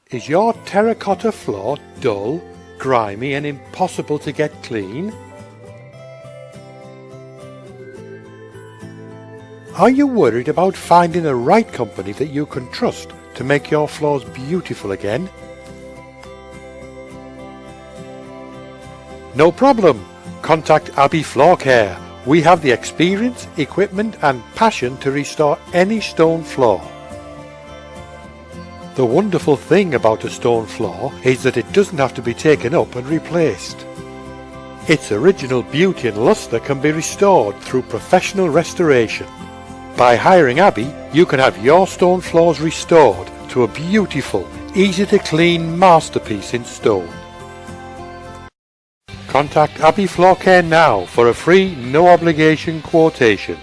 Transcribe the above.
Is your terracotta floor dull, grimy and impossible to get clean? Are you worried about finding the right company that you can trust to make your floors beautiful again? No problem. Contact Abbey Floor Care. We have the experience, equipment and passion to restore any stone floor. The wonderful thing about a stone floor is that it doesn't have to be taken up and replaced. Its original beauty and lustre can be restored through professional restoration. By hiring Abbey, you can have your stone floors restored to a beautiful, easy to clean masterpiece in stone. Contact Abbey Floor Care now for a free, no obligation quotation.